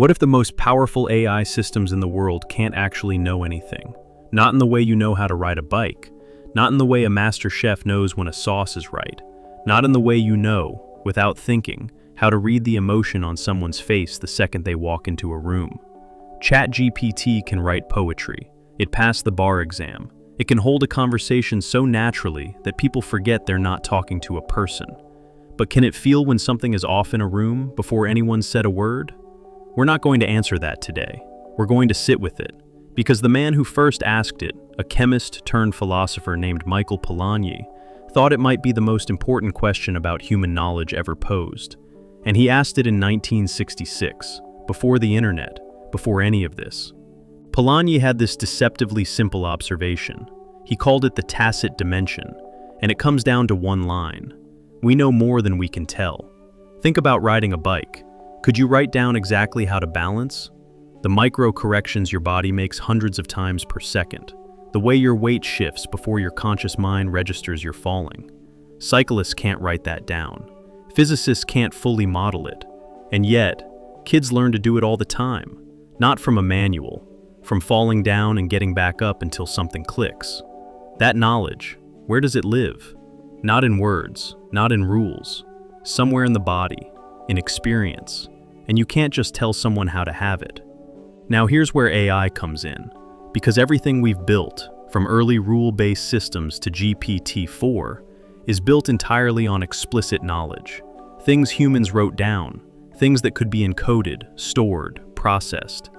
What if the most powerful AI systems in the world can't actually know anything? Not in the way you know how to ride a bike, not in the way a master chef knows when a sauce is right, not in the way you know, without thinking, how to read the emotion on someone's face the second they walk into a room. ChatGPT can write poetry. It passed the bar exam. It can hold a conversation so naturally that people forget they're not talking to a person. But can it feel when something is off in a room before anyone said a word? We're not going to answer that today. We're going to sit with it, because the man who first asked it, a chemist turned philosopher named Michael Polanyi, thought it might be the most important question about human knowledge ever posed. And he asked it in 1966, before the internet, before any of this. Polanyi had this deceptively simple observation. He called it the tacit dimension, and it comes down to one line. We know more than we can tell. Think about riding a bike. Could you write down exactly how to balance? The micro corrections your body makes hundreds of times per second. The way your weight shifts before your conscious mind registers you're falling. Cyclists can't write that down. Physicists can't fully model it. And yet, kids learn to do it all the time. Not from a manual, from falling down and getting back up until something clicks. That knowledge, where does it live? Not in words, not in rules. Somewhere in the body, in experience. And you can't just tell someone how to have it. Now here's where AI comes in. Because everything we've built, from early rule-based systems to GPT-4, is built entirely on explicit knowledge. Things humans wrote down, things that could be encoded, stored, processed.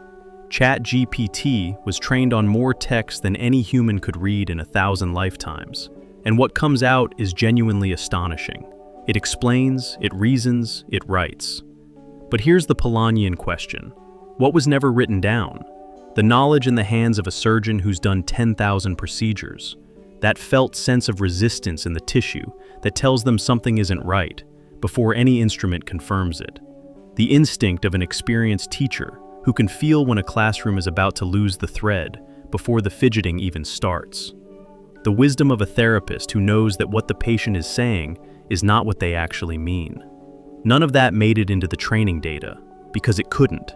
ChatGPT was trained on more text than any human could read in 1,000 lifetimes. And what comes out is genuinely astonishing. It explains, it reasons, it writes. But here's the Polanyian question. What was never written down? The knowledge in the hands of a surgeon who's done 10,000 procedures. That felt sense of resistance in the tissue that tells them something isn't right before any instrument confirms it. The instinct of an experienced teacher who can feel when a classroom is about to lose the thread before the fidgeting even starts. The wisdom of a therapist who knows that what the patient is saying is not what they actually mean. None of that made it into the training data, because it couldn't.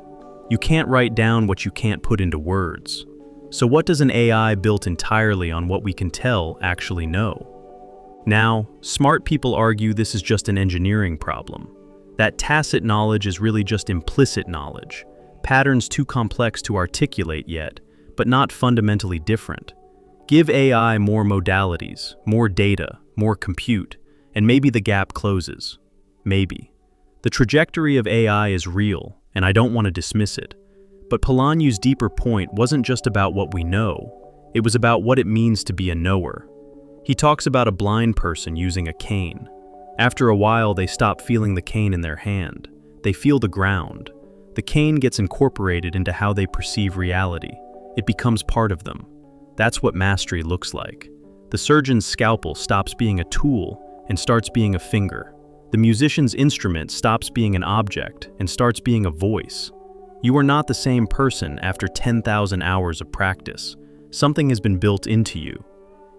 You can't write down what you can't put into words. So what does an AI built entirely on what we can tell actually know? Now, smart people argue this is just an engineering problem. That tacit knowledge is really just implicit knowledge, patterns too complex to articulate yet, but not fundamentally different. Give AI more modalities, more data, more compute, and maybe the gap closes. Maybe. The trajectory of AI is real, and I don't want to dismiss it. But Polanyi's deeper point wasn't just about what we know, it was about what it means to be a knower. He talks about a blind person using a cane. After a while, they stop feeling the cane in their hand. They feel the ground. The cane gets incorporated into how they perceive reality. It becomes part of them. That's what mastery looks like. The surgeon's scalpel stops being a tool and starts being a finger. The musician's instrument stops being an object and starts being a voice. You are not the same person after 10,000 hours of practice. Something has been built into you.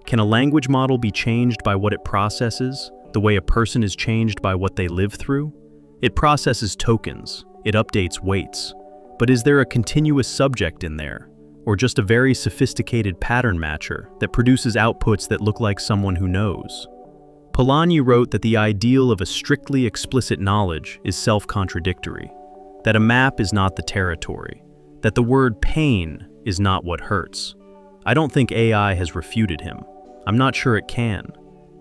Can a language model be changed by what it processes, the way a person is changed by what they live through? It processes tokens, it updates weights. But is there a continuous subject in there, or just a very sophisticated pattern matcher that produces outputs that look like someone who knows? Polanyi wrote that the ideal of a strictly explicit knowledge is self-contradictory, that a map is not the territory, that the word pain is not what hurts. I don't think AI has refuted him. I'm not sure it can.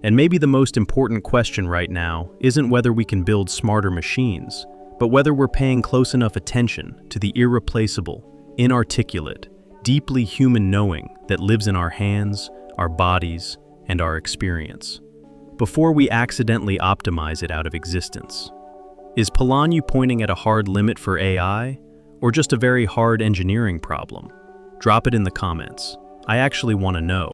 And maybe the most important question right now isn't whether we can build smarter machines, but whether we're paying close enough attention to the irreplaceable, inarticulate, deeply human knowing that lives in our hands, our bodies, and our experience, before we accidentally optimize it out of existence. Is Polanyi pointing at a hard limit for AI, or just a very hard engineering problem? Drop it in the comments. I actually want to know.